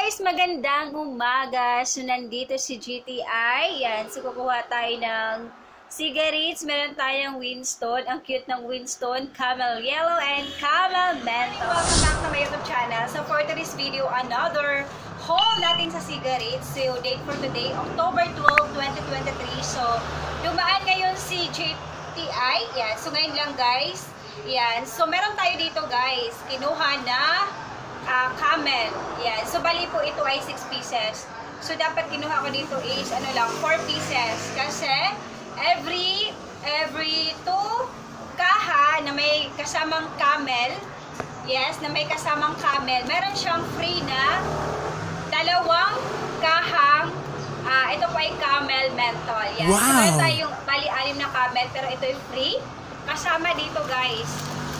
guys! Magandang umaga! So, nandito si GTI. Yan. So, kukuha tayo ng cigarettes. Meron tayong Winston. Ang cute ng Winston. Camel Yellow and Camel Menthol. Welcome back to my YouTube channel. So, for today's video, another haul natin sa cigarettes. So, date for today, October 12, 2023. So, dumaan ngayon si GTI. Yan. So, ngayon lang guys. Yan. So, meron tayo dito guys. Kinuha na camel. Yan. So, bali po ito ay 6 pieces. So, dapat kinuha ko dito is, 4 pieces. Kasi, every 2 kaha na may kasamang camel, yes, na may kasamang camel, meron siyang free na 2 kahang, ito po ay camel menthol. Yan. Wow! So, meron tayong bali 6 na camel, pero ito ay free. Kasama dito, guys.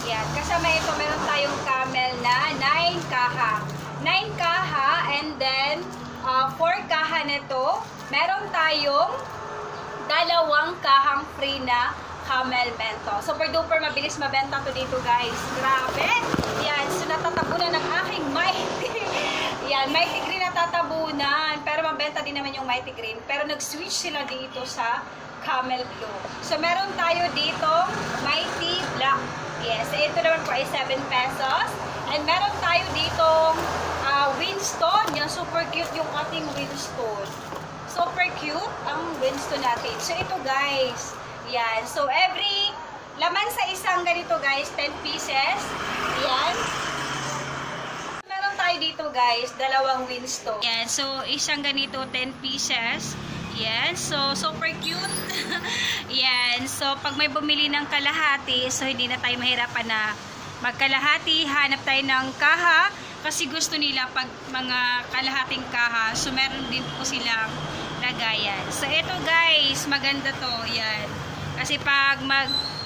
Yan. Kasama ito, meron tayong camel na 9 kaha. 9 kaha, and then 4 kaha nito. Meron tayong 2 kahang free na camel menthol. Super duper mabilis mabenta to dito, guys. Grabe! Yan. So, natatabunan ng aking Mighty. Yan. Mighty Green natatabunan. Pero mabenta din naman yung Mighty Green. Pero nag-switch sila dito sa Camel Blue. So, meron tayo dito Mighty Black. Yes, ito naman po ay 7 pesos. And meron tayo ditong Winston. Yan, super cute yung ating Winston. Super cute ang Winston natin. So, ito guys. Yan. So, every laman sa isang ganito guys, 10 pieces. Yan. Meron tayo dito guys, 2 Winston. Yan. So, isang ganito, 10 pieces. Yan. So, super cute. Yan. So, pag may bumili ng kalahati, so hindi na tayo mahirapan na magkalahati. Hanap tayo ng kaha. Kasi gusto nila pag mga kalahating kaha, so meron din po silang lagayan. So, ito guys, maganda to. Yan. Kasi pag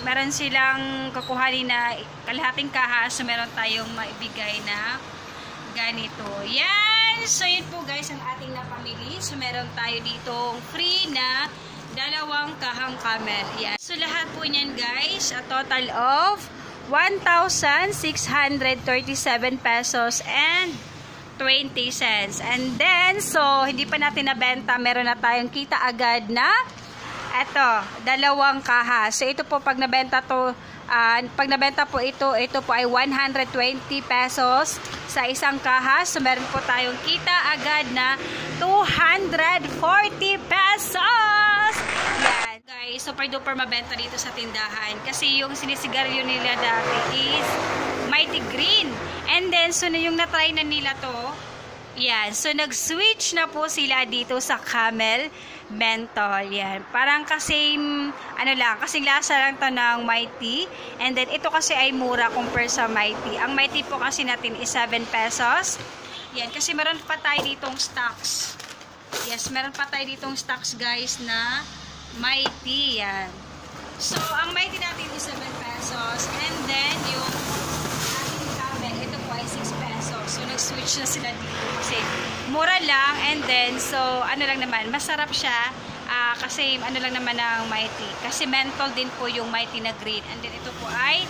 meron silang kukuhanin na kalahating kaha, so meron tayong maibigay na ganito. Yan. So, yun po guys ang ating napamili. So, meron tayo ditong free na 2 kahang camel. Yan. So, lahat po niyan guys, a total of 1,637 pesos and 20 cents. And then, so, hindi pa natin nabenta, meron na tayong kita agad na eto, 2 kaha. So, ito po pag nabenta to, pag nabenta po ito po ay 120 pesos sa isang kaha. So, meron po tayong kita agad na 240 pesos. Yan. Guys, super duper mabenta dito sa tindahan. Kasi yung sinisigarilyo nila dati is Mighty Green. And then, so yung natry na nila to, yan. So, nag-switch na po sila dito sa Camel Menthol. Yan. Parang kasing, kasing lasa lang to ng Mighty. And then, ito kasi ay mura compare sa Mighty. Ang Mighty po kasi natin is 7 pesos. Yan. Kasi meron pa tayo ditong stocks. Yes, meron pa tayo ditong stocks, guys, na Mighty. Yan. So, ang Mighty natin is 7 pesos. And then, yung ating Camel, ito po ay 6 pesos. So, nag-switch na sila dito. Kasi, mura lang. And then, so, lang naman, masarap siya. Kasi, lang naman ang Mighty. Kasi, menthol din po yung Mighty na green. And then, ito po ay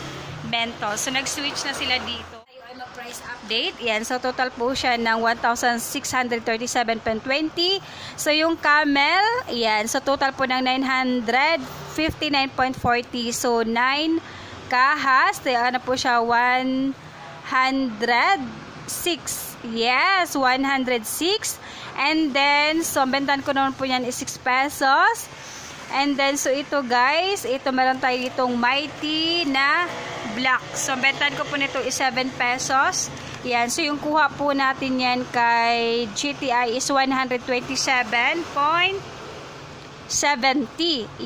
menthol. So, nag-switch na sila dito. Tayo ay mag-price update. Yan. So, total po siya ng 1,637.20. So, yung Camel, yan. So, total po ng 959.40. So, 9 kahas. Ano po siya? 106. Yes, 106. And then, so, bentan ko naman po yan is 6 pesos. And then, so, ito guys, ito meron tayo itong Mighty na black. So, bentan ko po nito is 7 pesos. Yan. So, yung kuha po natin yan kay GTI is 127.70.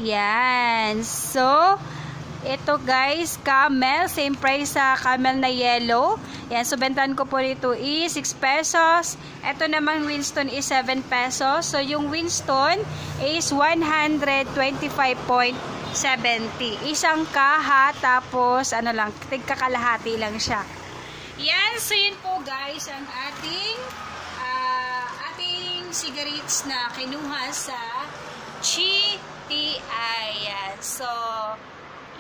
Yan. So, ito guys, Camel, same price sa Camel na yellow. Yan, so bentan ko po dito is 6 pesos. Ito naman Winston is 7 pesos. So yung Winston is 125.70. Isang kaha, tapos tigkakalahati lang siya. Yan, so yun po guys ang ating cigarettes na kinuha sa GTI. Yan. So,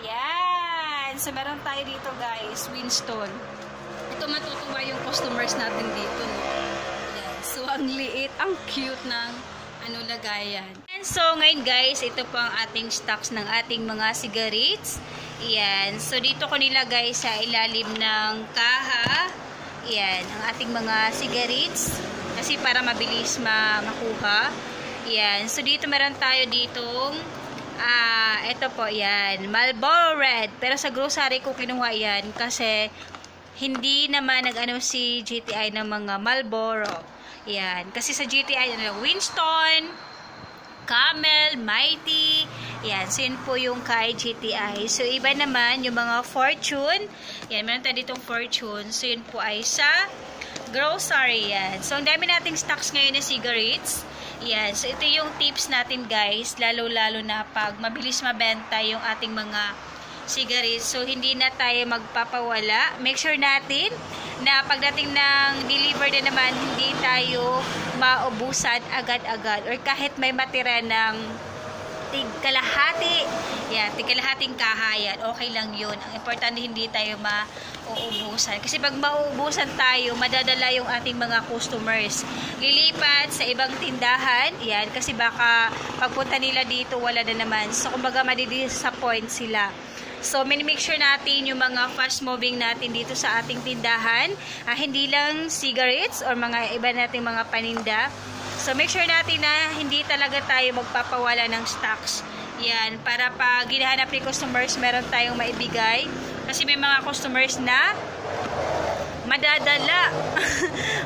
yan. So, meron tayo dito guys, Winston. Ito matutuwa yung customers natin dito. No? Yan. So, ang liit, ang cute ng lagayan. And so, ngayon guys, ito po ang ating stocks ng ating mga cigarettes. Yan. So, dito ko nilagay sa ilalim ng kaha. Yan. Ang ating mga cigarettes. Kasi para mabilis makuha. Yan. So, dito meron tayo ditong ito po, yan. Marlboro Red. Pero sa grocery ko kinuha yan kasi hindi naman nag-ano si GTI ng mga Marlboro. Yan. Kasi sa GTI, Winston, Camel, Mighty. Yan. So, yun po yung kay GTI. So, iba naman yung mga Fortune. Yan. Meron tayo ditong Fortune. So, yun po ay sa grocery. Yan. So, ang dami nating stocks ngayon na cigarettes. Yan. So, ito yung tips natin guys. Lalo-lalo na pag mabilis mabenta yung ating mga cigarettes. So, hindi na tayo magpapawala. Make sure natin na pagdating ng deliver na naman, hindi tayo maubusan agad-agad. Or kahit may matira ng tig-kalahati, yan, tig-kalahating kahayan, okay lang yun. Ang importante hindi tayo mauubusan. Kasi pag mauubusan tayo, madadala yung ating mga customers. Lilipat sa ibang tindahan, yan, kasi baka pagpunta nila dito, wala na naman. So, kumbaga, madidisappoint sila. So, make sure natin yung mga fast-moving natin dito sa ating tindahan. Hindi lang cigarettes or mga iba nating mga paninda. So, make sure natin na hindi talaga tayo magpapawala ng stocks. Yan, para pag hinahanap ni customers, meron tayong maibigay. Kasi may mga customers na madadala.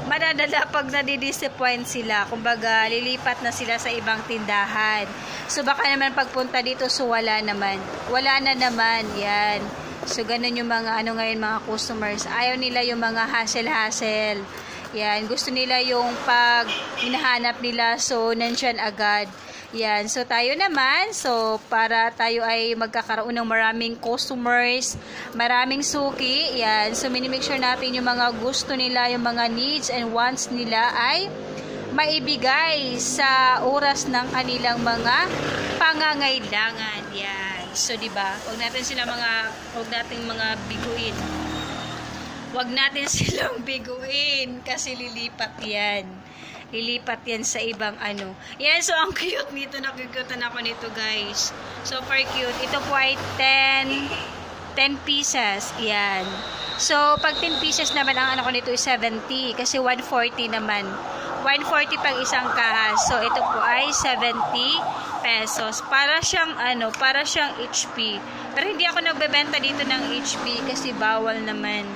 Madadala pag nadidisappoint sila. Kumbaga, lilipat na sila sa ibang tindahan. So, baka naman pagpunta dito, so wala naman. Wala na naman. Yan. So, ganun yung mga, ngayon, mga customers. Ayaw nila yung mga hassle-hassle. Yan. Gusto nila yung pag hinahanap nila, so, nandyan agad. Yan. So, tayo naman, so, para tayo ay magkakaroon ng maraming customers, maraming suki, yan. So, minimake sure natin yung mga gusto nila, yung mga needs and wants nila ay maibigay sa oras ng kanilang mga pangangailangan. Yan. So, diba? Huwag natin mga biguin. Huwag natin silang biguin kasi lilipat yan. Lilipat yan sa ibang Yan, so ang cute nito. Nakukutan ako nito, guys. Super cute. Ito po ay 10 pieces. Yan. So, pag 10 pieces naman, ang ko nito is 70. Kasi 140 naman. 140 pag isang kaha. So, ito po ay 70 pesos. Para siyang, para siyang HP. Pero hindi ako nagbebenta dito ng HP kasi bawal naman.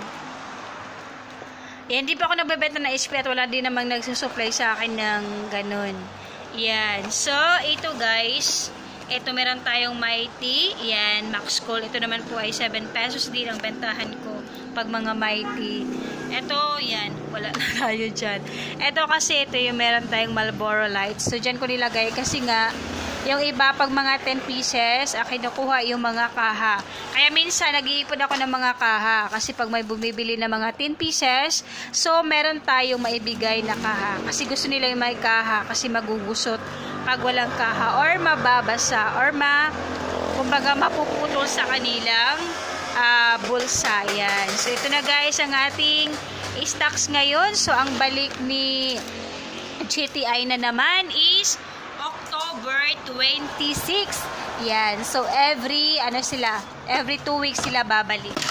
Yan, hindi pa ako nagbebenta ng HP at wala din namang nagsusupply sa akin ng ganun. Yan. So, ito guys. Ito meron tayong Mighty. Yan, Max Cool. Ito naman po ay 7 pesos din ang bentahan ko pag mga Mighty. Ito, yan. Wala na tayo dyan. Ito kasi, ito yung meron tayong Marlboro Lights. So, dyan ko nilagay kasi nga, yung iba, pag mga 10 pieces, kinukuha yung mga kaha. Kaya minsan, nag-iipon ako ng mga kaha. Kasi pag may bumibili ng mga 10 pieces, so, meron tayong maibigay na kaha. Kasi gusto nila yung may kaha. Kasi magugusot pag walang kaha. Or mababasa. Or kumbaga, mapuputol sa kanilang bulsa. Yan. So, ito na guys, ang ating stocks ngayon. So, ang balik ni GTI na naman is October 26. Yan. So, every 2 weeks sila babalik.